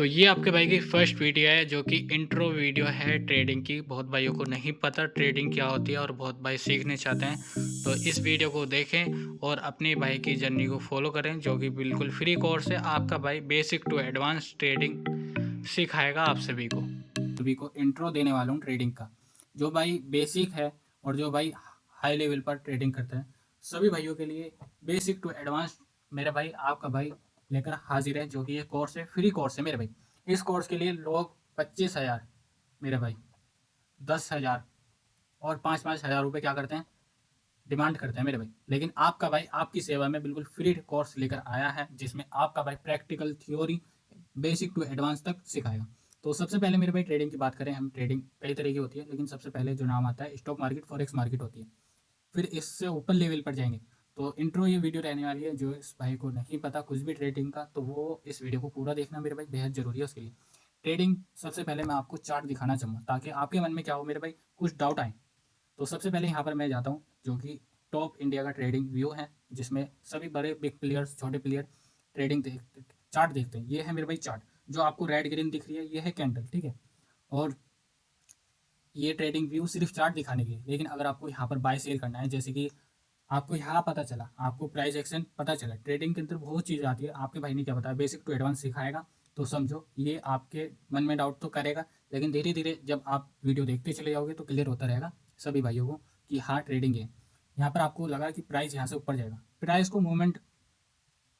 तो ये आपके भाई की फर्स्ट वीडियो है जो कि इंट्रो वीडियो है ट्रेडिंग की। बहुत भाइयों को नहीं पता ट्रेडिंग क्या होती है और बहुत भाई सीखने चाहते हैं, तो इस वीडियो को देखें और अपने भाई की जर्नी को फॉलो करें जो कि बिल्कुल फ्री कोर्स है। आपका भाई बेसिक टू एडवांस ट्रेडिंग सिखाएगा आप सभी को इंट्रो देने वाला हूँ ट्रेडिंग का, जो भाई बेसिक है और जो भाई हाई लेवल पर ट्रेडिंग करते हैं सभी भाइयों के लिए बेसिक टू एडवांस मेरे भाई आपका भाई लेकर हाजिर है, जो कि ये कोर्स है, फ्री कोर्स है मेरे भाई। इस कोर्स के लिए लोग 25,000 मेरे भाई, 10,000 और 5-5 हज़ार रुपये क्या करते हैं, डिमांड करते हैं मेरे भाई। लेकिन आपका भाई आपकी सेवा में बिल्कुल फ्री कोर्स लेकर आया है, जिसमें आपका भाई practical theory basic to advance तक सिखाएगा। तो सबसे पहले मेरे भाई ट्रेडिंग की बात करें, हम ट्रेडिंग कई तरह की होती है, लेकिन सबसे पहले जो नाम आता है स्टॉक मार्केट, फॉरेक्स मार्केट होती है। फिर इससे ऊपर लेवल पर जाएंगे। तो इंट्रो ये वीडियो रहने वाली है, जो इस भाई को नहीं पता कुछ भी ट्रेडिंग का तो वो इस वीडियो को पूरा देखना मेरे भाई, बेहद जरूरी है उसके लिए। ट्रेडिंग सबसे पहले मैं आपको चार्ट दिखाना चाहूँगा ताकि आपके मन में क्या हो मेरे भाई, कुछ डाउट आए। तो सबसे पहले यहाँ पर मैं जाता हूँ, जो कि टॉप इंडिया का ट्रेडिंग व्यू है, जिसमें सभी बड़े बिग प्लेयर्स, छोटे प्लेयर ट्रेडिंग देखते, चार्ट देखते हैं। ये है मेरे भाई चार्ट, जो आपको रेड ग्रीन दिख रही है ये है कैंडल, ठीक है। और ये ट्रेडिंग व्यू सिर्फ चार्ट दिखाने के लिए, लेकिन अगर आपको यहाँ पर बाय सेल करना है, जैसे कि आपको यहाँ पता चला, आपको प्राइस एक्शन पता चला, ट्रेडिंग के अंदर बहुत चीज़ आती है, आपके भाई ने क्या बताया बेसिक टू एडवांस सिखाएगा, तो समझो ये आपके मन में डाउट तो करेगा, लेकिन धीरे धीरे जब आप वीडियो देखते चले जाओगे तो क्लियर होता रहेगा सभी भाइयों को कि हाँ ट्रेडिंग है। यहाँ पर आपको लगा कि प्राइस यहाँ से ऊपर जाएगा, प्राइस को मूवमेंट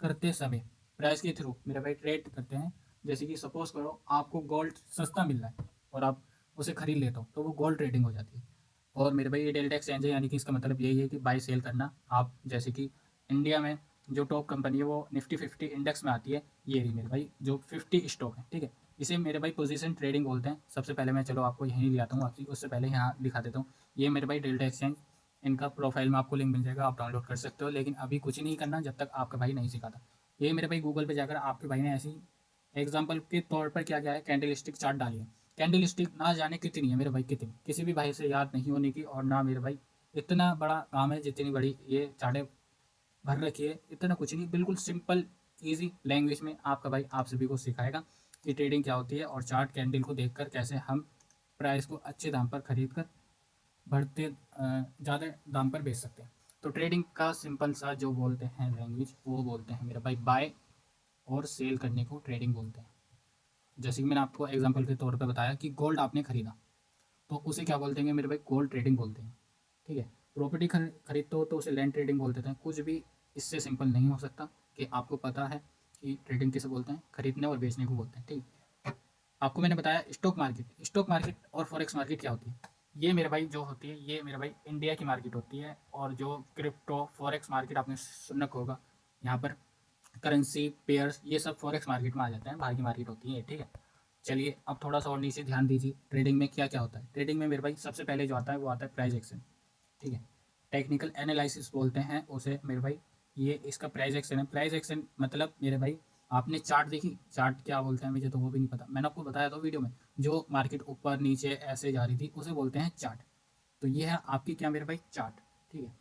करते समय प्राइस के थ्रू मेरे भाई ट्रेड करते हैं। जैसे कि सपोज करो आपको गोल्ड सस्ता मिल रहा है और आप उसे खरीद लेते हो, तो वो गोल्ड ट्रेडिंग हो जाती है। और मेरे भाई ये डेल्टा एक्सचेंज है, यानी कि इसका मतलब यही है कि बाई सेल करना। आप जैसे कि इंडिया में जो टॉप कंपनी है वो निफ्टी 50 इंडेक्स में आती है, ये रही मेरे भाई जो 50 स्टॉक है, ठीक है। इसे मेरे भाई पोजीशन ट्रेडिंग बोलते हैं। सबसे पहले मैं चलो आपको यहीं ले आता हूँ, आपकी उससे पहले यहाँ दिखा देता हूँ। ये मेरे भाई डेल्टा एक्सचेंज, इनका प्रोफाइल में आपको लिंक मिल जाएगा, आप डाउनलोड कर सकते हो, लेकिन अभी कुछ नहीं करना जब तक आपका भाई नहीं सिखाता। ये मेरे भाई गूगल पे जाकर आपके भाई ने ऐसी एग्जाम्पल के तौर पर क्या क्या है, कैंडल स्टिक चार्ट डाली है। कैंडल स्टिक ना जाने कितनी है मेरे भाई, कितनी किसी भी भाई से याद नहीं होने की, और ना मेरे भाई इतना बड़ा काम है जितनी बड़ी ये चार्टें भर रखी है, इतना कुछ नहीं, बिल्कुल सिंपल ईजी लैंग्वेज में आपका भाई आप सभी को सिखाएगा कि ट्रेडिंग क्या होती है और चार्ट कैंडल को देखकर कैसे हम प्राइस को अच्छे दाम पर खरीद कर बढ़ते ज़्यादा दाम पर बेच सकते हैं। तो ट्रेडिंग का सिंपल सा जो बोलते हैं लैंग्वेज, वो बोलते हैं मेरा भाई बाय और सेल करने को ट्रेडिंग बोलते हैं। जैसे कि मैंने आपको एग्जांपल के तौर पे बताया कि गोल्ड आपने खरीदा, तो उसे क्या बोलते हैं मेरे भाई, गोल्ड ट्रेडिंग बोलते हैं, ठीक है। प्रॉपर्टी खरीदते हो तो उसे लैंड ट्रेडिंग बोल देते हैं। कुछ भी इससे सिंपल नहीं हो सकता कि आपको पता है कि ट्रेडिंग किसे बोलते हैं, खरीदने और बेचने को बोलते हैं, ठीक है। आपको मैंने बताया स्टॉक मार्केट और फॉरेक्स मार्केट क्या होती है। ये मेरे भाई जो होती है, ये मेरे भाई इंडिया की मार्केट होती है। और जो क्रिप्टो फॉरेक्स मार्केट आपने सुना होगा, यहाँ पर करेंसी पेयर्स ये सब फॉरेक्स मार्केट में आ जाते हैं, बाहर की मार्केट होती है, ठीक है। चलिए अब थोड़ा सा और नीचे ध्यान दीजिए, ट्रेडिंग में क्या क्या होता है। ट्रेडिंग में मेरे भाई सबसे पहले जो आता है वो आता है प्राइस एक्शन, ठीक है। टेक्निकल एनालिसिस बोलते हैं उसे मेरे भाई, ये इसका प्राइस एक्शन है। प्राइस एक्शन मतलब मेरे भाई आपने चार्ट देखी, चार्ट क्या बोलते हैं मुझे तो वो भी नहीं पता, मैंने आपको बताया था वीडियो में, जो मार्केट ऊपर नीचे ऐसे जा रही थी उसे बोलते हैं चार्ट। तो ये है आपकी क्या मेरे भाई चार्ट, ठीक है।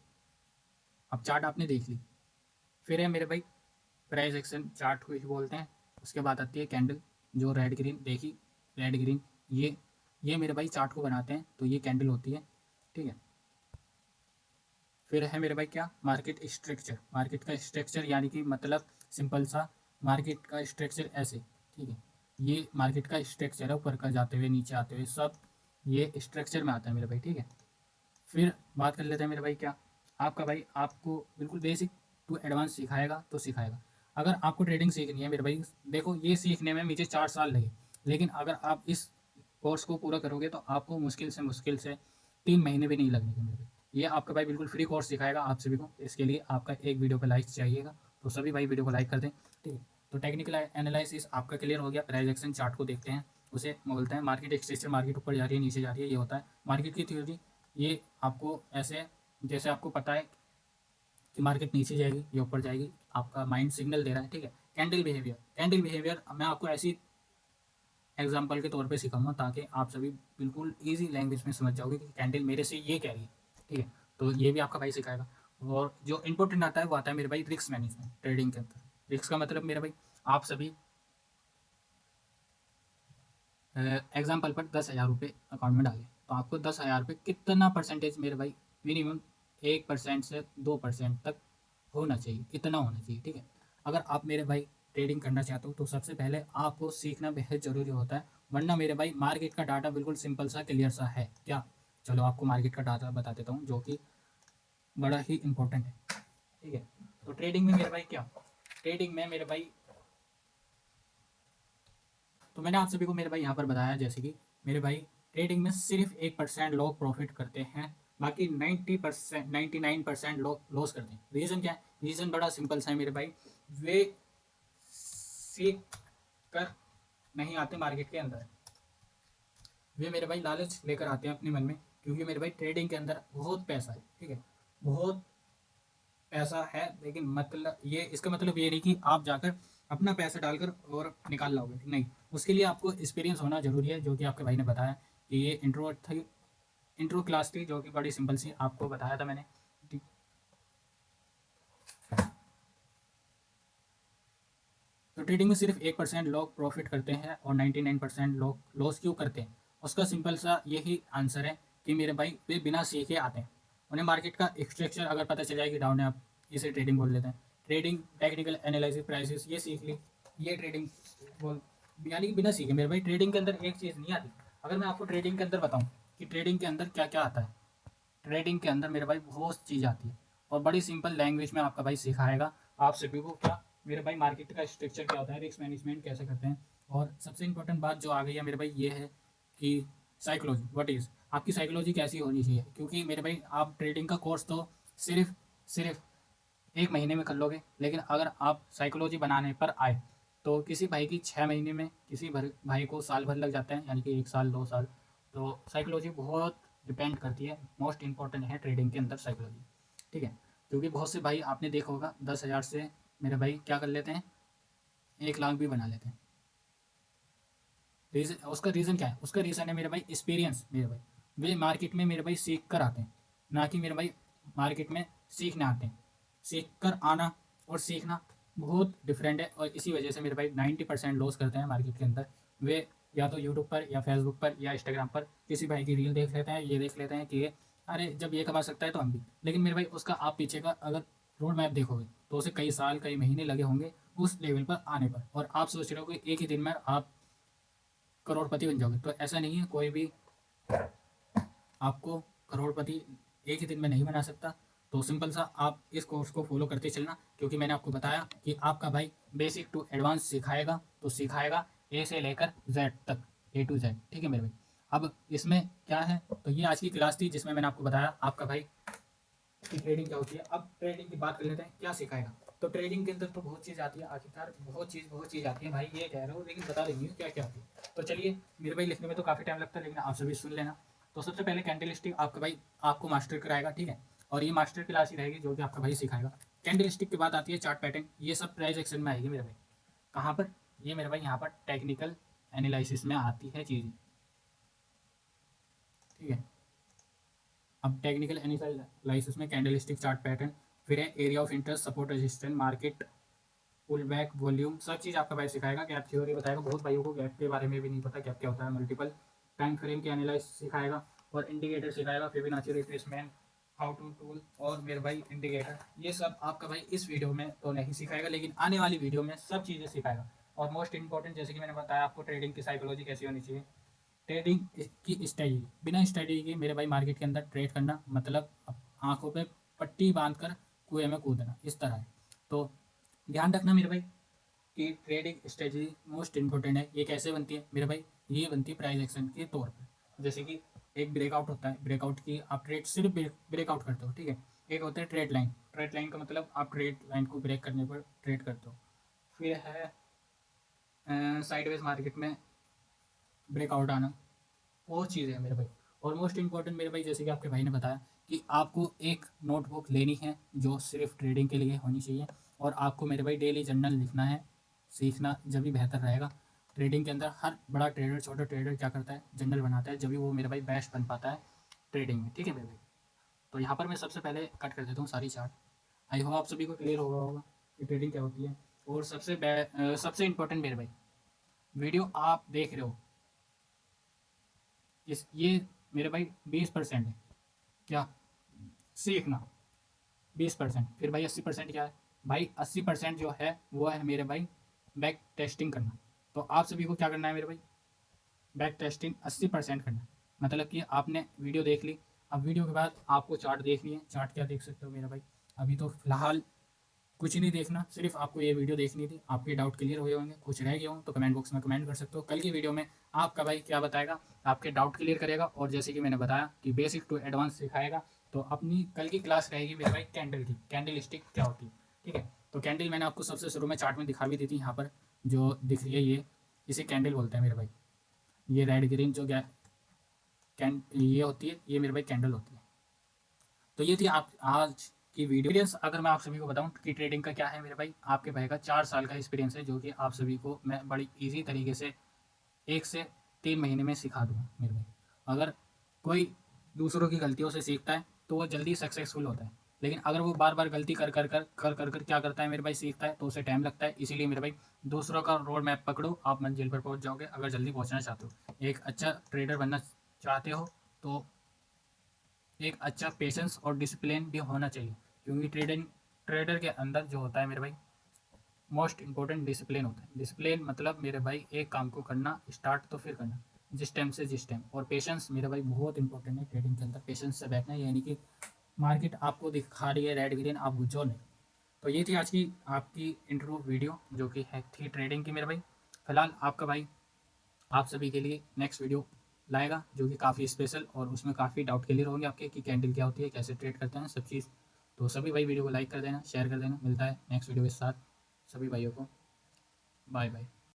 अब चार्ट आपने देख ली, फिर है मेरे भाई प्राइस एक्शन, चार्ट को ही बोलते हैं। उसके बाद आती है कैंडल, जो रेड ग्रीन देखी, रेड ग्रीन, ये मेरे भाई चार्ट को बनाते हैं, तो ये कैंडल होती है, ठीक है। फिर है मेरे भाई क्या, मार्केट स्ट्रक्चर। मार्केट का स्ट्रक्चर यानी कि मतलब सिंपल सा, मार्केट का स्ट्रक्चर ऐसे, ठीक है। ये मार्केट का स्ट्रक्चर है, ऊपर का जाते हुए नीचे आते हुए सब ये स्ट्रक्चर में आता है मेरे भाई, ठीक है। फिर बात कर लेते हैं मेरे भाई क्या, आपका भाई आपको बिल्कुल बेसिक टू एडवांस सिखाएगा तो सिखाएगा। अगर आपको ट्रेडिंग सीखनी है मेरे भाई, देखो ये सीखने में मुझे 4 साल लगे, लेकिन अगर आप इस कोर्स को पूरा करोगे तो आपको मुश्किल से 3 महीने भी नहीं लगने के मेरे भाई। ये आपका भाई बिल्कुल फ्री कोर्स सिखाएगा आप सभी को। इसके लिए आपका एक वीडियो पर लाइक चाहिएगा, तो सभी भाई वीडियो को लाइक कर दें, ठीक है। तो टेक्निकल एनालिसिस आपका क्लियर हो गया। प्राइस एक्शन चार्ट को देखते हैं, उसे बोलते हैं मार्केट स्ट्रक्चर। मार्केट ऊपर जा रही है नीचे जा रही है, ये होता है मार्केट की थ्योरी। ये आपको ऐसे, जैसे आपको पता है कि मार्केट नीचे जाएगी या ऊपर जाएगी, आपका माइंड सिग्नल दे रहा है, ठीक है। कैंडल बिहेवियर मैं आपको ऐसी एग्जांपल के तौर पे सिखाऊंगा ताकि आप सभी बिल्कुल इजी लैंग्वेज में समझ जाओगे कि कैंडल मेरे से ये कह रही है, ठीक है। तो ये भी आपका भाई सिखाएगा। और जो इंपॉर्टेंट आता है वो आता है मेरे भाई रिस्क मैनेजमेंट। ट्रेडिंग के अंदर रिस्क का मतलब मेरे भाई आप सभी एग्जाम्पल पर 10,000 रुपये अकाउंट में डालें, तो आपको 10,000 रुपये कितना परसेंटेज मेरे भाई, मिनिमम 1% से 2% तक होना चाहिए, इतना होना चाहिए, ठीक है। अगर आप मेरे भाई ट्रेडिंग करना चाहते हो तो सबसे पहले आपको सीखना बेहद ज़रूरी होता है, वरना मेरे भाई मार्केट का डाटा बिल्कुल सिंपल सा क्लियर सा है क्या। चलो आपको मार्केट का डाटा बता देता हूँ जो कि बड़ा ही इंपॉर्टेंट है, ठीक है। तो ट्रेडिंग में मेरे भाई क्या, ट्रेडिंग में मेरे भाई, तो मैंने आप सभी को मेरे भाई यहाँ पर बताया जैसे कि मेरे भाई ट्रेडिंग में सिर्फ 1% लोग प्रॉफिट करते हैं, बाकी 90%, 99% लोग लॉस करते हैं। रीज़न क्या है, रीज़न बड़ा सिंपल सा है मेरे भाई, वे सीख कर नहीं आते मार्केट के अंदर, वे मेरे भाई लालच लेकर आते हैं अपने मन में, क्योंकि मेरे भाई ट्रेडिंग के अंदर बहुत पैसा है, ठीक है, बहुत पैसा है। लेकिन मतलब ये, इसका मतलब ये नहीं कि आप जाकर अपना पैसा डालकर और निकाल लाओगे, नहीं, उसके लिए आपको एक्सपीरियंस होना जरूरी है, जो कि आपके भाई ने बताया कि ये इंट्रो थी, इंट्रो क्लास थी जो कि बड़ी सिंपल सी आपको बताया था मैंने। तो ट्रेडिंग में सिर्फ 1% लोग प्रॉफिट करते हैं और 99% लोग लॉस क्यों करते हैं, उसका सिंपल सा यही आंसर है कि मेरे भाई वे बिना सीखे आते हैं। उन्हें मार्केट का स्ट्रक्चर अगर पता चल जाए कि डाउन है, आप इसे ट्रेडिंग बोल लेते हैं, ट्रेडिंग टेक्निकल एनालिसिस प्राइसेस ये सीख ली, ये ट्रेडिंग बोल, यानी कि बिना सीखे मेरे भाई ट्रेडिंग के अंदर एक चीज़ नहीं आती। अगर मैं आपको ट्रेडिंग के अंदर बताऊँ कि ट्रेडिंग के अंदर क्या क्या आता है, ट्रेडिंग के अंदर मेरे भाई बहुत चीज़ आती है और बड़ी सिंपल लैंग्वेज में आपका भाई सिखाएगा आप सभी को क्या मेरे भाई मार्केट का स्ट्रक्चर क्या होता है, रिस्क मैनेजमेंट कैसे करते हैं। और सबसे इंपॉर्टेंट बात जो आ गई है मेरे भाई ये है कि साइकोलॉजी व्हाट इज़, आपकी साइकोलॉजी कैसी होनी चाहिए, क्योंकि मेरे भाई आप ट्रेडिंग का कोर्स तो सिर्फ 1 महीने में कर लोगे, लेकिन अगर आप साइकोलॉजी बनाने पर आए तो किसी भाई की 6 महीने में, किसी भाई को साल भर लग जाता है, यानी कि 1 साल 2 साल। तो साइकोलॉजी बहुत डिपेंड करती है, मोस्ट इंपॉर्टेंट है ट्रेडिंग के अंदर साइकोलॉजी, ठीक है। क्योंकि बहुत से भाई आपने देखा होगा 10,000 से मेरे भाई क्या कर लेते हैं, 1 लाख भी बना लेते हैं। रीज़न, उसका रीज़न क्या है, उसका रीज़न है मेरे भाई एक्सपीरियंस, मेरे भाई वे मार्केट में मेरे भाई सीख कर आते हैं, ना कि मेरे भाई मार्केट में सीखने आते हैं। सीख कर आना और सीखना बहुत डिफरेंट है, और इसी वजह से मेरे भाई 90% लॉस करते हैं मार्केट के अंदर। वे या तो यूट्यूब पर या फेसबुक पर या इंस्टाग्राम पर किसी भाई की रील देख लेते हैं, ये देख लेते हैं कि अरे जब ये कमा सकता है तो हम भी, लेकिन मेरे भाई उसका आप पीछे का अगर रोड मैप देखोगे तो उसे कई साल कई महीने लगे होंगे उस लेवल पर आने पर, और आप सोच रहे हो कि एक ही दिन में आप करोड़पति बन जाओगे, तो ऐसा नहीं है, कोई भी आपको करोड़पति एक ही दिन में नहीं बना सकता। तो सिंपल सा आप इस कोर्स को फॉलो करते चलना, क्योंकि मैंने आपको बताया कि आपका भाई बेसिक टू एडवांस सिखाएगा, तो सिखाएगा ए से लेकर जेड तक, ए टू जेड, ठीक है मेरे भाई। अब इसमें क्या है, तो ये आज की क्लास थी जिसमें मैंने आपको बताया आपका भाई कि ट्रेडिंग क्या होती है। अब ट्रेडिंग की बात कर लेते हैं, क्या सिखाएगा। तो ट्रेडिंग के अंदर तो बहुत चीज़ आती है, आखिरकार बहुत चीज़ आती है भाई, ये कह रहा हूँ लेकिन बता रही हूँ क्या क्या आती है। तो चलिए, मेरे भाई लिखने में तो काफ़ी टाइम लगता है, लेकिन आप सभी सुन लेना। तो सबसे पहले कैंडल स्टिक आपका भाई आपको मास्टर कराएगा, ठीक है, और ये मास्टर क्लास ही रहेगी जो कि आपका भाई सिखाएगा। कैंडल स्टिक के बाद आती है चार्ट पैटर्न, ये सब प्राइस एक्शन में आएगी मेरे भाई। कहाँ पर, ये मेरे भाई यहाँ पर टेक्निकल एनालिसिस में आती है चीज़, ठीक है। अब टेक्निकल एनालिसिस में कैंडल स्टिक चार्ट पैटर्न, फिर है area of interest, support resistance, market pull back, volume, सब चीज़ आपका भाई सिखाएगा। गैप थ्योरी बताएगा, बहुत भाइयों को गैप के बारे में भी नहीं पता गैप क्या होता है। मल्टीपल टाइम फ्रेम की एनालाइज सिखाएगा, और इंडिकेटर सिखाएगा, Fibonacci retracement, how to tool, और मेरे भाई इंडिकेटर, ये सब आपका भाई इस वीडियो में तो नहीं सिखाएगा, लेकिन आने वाली वीडियो में सब चीज़ें सिखाएगा। और मोस्ट इंपॉर्टेंट, जैसे कि मैंने बताया आपको, ट्रेडिंग की साइकोलॉजी कैसी होनी चाहिए, ट्रेडिंग की स्ट्रेटजी, बिना स्ट्रेटजी के मेरे भाई मार्केट के अंदर ट्रेड करना मतलब आंखों पे पट्टी बांध कर कुएं में कूदना, इस तरह है। तो ध्यान रखना मेरे भाई कि ट्रेडिंग स्ट्रेटजी मोस्ट इंपॉर्टेंट है। ये कैसे बनती है मेरे भाई, ये बनती है प्राइस एक्शन के तौर पर। जैसे कि एक ब्रेकआउट होता है, ब्रेकआउट की आप ट्रेड सिर्फ ब्रेकआउट करते हो, ठीक है। एक होता है ट्रेड लाइन, ट्रेड लाइन का मतलब आप ट्रेड लाइन को ब्रेक करने पर ट्रेड करते हो। फिर है साइडवेज मार्केट में ब्रेकआउट आना, वो चीज़ है मेरे भाई। और मोस्ट इंपॉर्टेंट मेरे भाई, जैसे कि आपके भाई ने बताया कि आपको एक नोटबुक लेनी है जो सिर्फ ट्रेडिंग के लिए होनी चाहिए, और आपको मेरे भाई डेली जर्नल लिखना है। सीखना जब भी बेहतर रहेगा ट्रेडिंग के अंदर। हर बड़ा ट्रेडर, छोटा ट्रेडर क्या करता है, जर्नल बनाता है, जब भी वो मेरे भाई बेस्ट बन पाता है ट्रेडिंग में, ठीक है मेरे भाई। तो यहाँ पर मैं सबसे पहले कट कर देता हूँ सारी चार्ट। आई होप आप सभी को क्लियर होगा कि ट्रेडिंग क्या होती है। और सबसे इंपॉर्टेंट मेरे भाई, वीडियो आप देख रहे हो ये मेरे भाई 20% है क्या, सीखना 20%। फिर भाई 80% क्या है भाई, 80% जो है वो है मेरे भाई बैक टेस्टिंग करना। तो आप सभी को क्या करना है मेरे भाई, बैक टेस्टिंग 80% करना है। मतलब कि आपने वीडियो देख ली, अब वीडियो के बाद आपको चार्ट देखनी है। चार्ट क्या देख सकते हो मेरा भाई, अभी तो फिलहाल कुछ नहीं देखना, सिर्फ आपको ये वीडियो देखनी थी। आपके डाउट क्लियर हुए होंगे, कुछ रह गए हों तो कमेंट बॉक्स में कमेंट कर सकते हो। कल की वीडियो में आपका भाई क्या बताएगा, आपके डाउट क्लियर करेगा, और जैसे कि मैंने बताया कि बेसिक टू एडवांस सिखाएगा। तो अपनी कल की क्लास रहेगी मेरे भाई कैंडल की, कैंडल स्टिक क्या होती है, ठीक है। तो कैंडल मैंने आपको सबसे शुरू में चार्ट में दिखा भी दी थी, यहाँ पर जो दिख रही है ये, इसे कैंडल बोलते हैं मेरे भाई। ये रेड ग्रीन जो ये होती है, ये मेरे भाई कैंडल होती है। तो ये थी आप आज की वीडियो एक्सपीरियंस। अगर मैं आप सभी को बताऊं कि ट्रेडिंग का क्या है मेरे भाई, आपके भाई का 4 साल का एक्सपीरियंस है, जो कि आप सभी को मैं बड़ी इजी तरीके से 1 से 3 महीने में सिखा दूँगा मेरे भाई। अगर कोई दूसरों की गलतियों से सीखता है तो वो जल्दी सक्सेसफुल होता है, लेकिन अगर वो बार बार गलती कर क्या करता है मेरे भाई, सीखता है तो उसे टाइम लगता है। इसीलिए मेरे भाई दूसरों का रोड मैप पकड़ो, आप मंजिल पर पहुंच जाओगे। अगर जल्दी पहुंचना चाहते हो, एक अच्छा ट्रेडर बनना चाहते हो, तो एक अच्छा पेशेंस और डिसिप्लिन भी होना चाहिए। क्योंकि ट्रेडर के अंदर जो होता है मेरे भाई, मोस्ट इंपॉर्टेंट डिसिप्लिन होता है। डिसिप्लिन मतलब मेरे भाई एक काम को करना स्टार्ट तो फिर करना, जिस टाइम से जिस टाइम। और पेशेंस मेरे भाई बहुत इंपॉर्टेंट है ट्रेडिंग के अंदर, पेशेंस से बैठना, यानी कि मार्केट आपको दिखा रही है रेड ग्रीन, आप गुजो नहीं। तो ये थी आज की आपकी इंट्रो वीडियो, जो कि है थी ट्रेडिंग की मेरे भाई। फिलहाल आपका भाई आप सभी के लिए नेक्स्ट वीडियो लाएगा, जो कि काफ़ी स्पेशल, और उसमें काफ़ी डाउट क्लियर होंगे आपके कि कैंडल क्या होती है, कैसे ट्रेड करते हैं, सब चीज़। तो सभी भाई वीडियो को लाइक कर देना, शेयर कर देना। मिलता है नेक्स्ट वीडियो के साथ, सभी भाइयों को बाय बाय।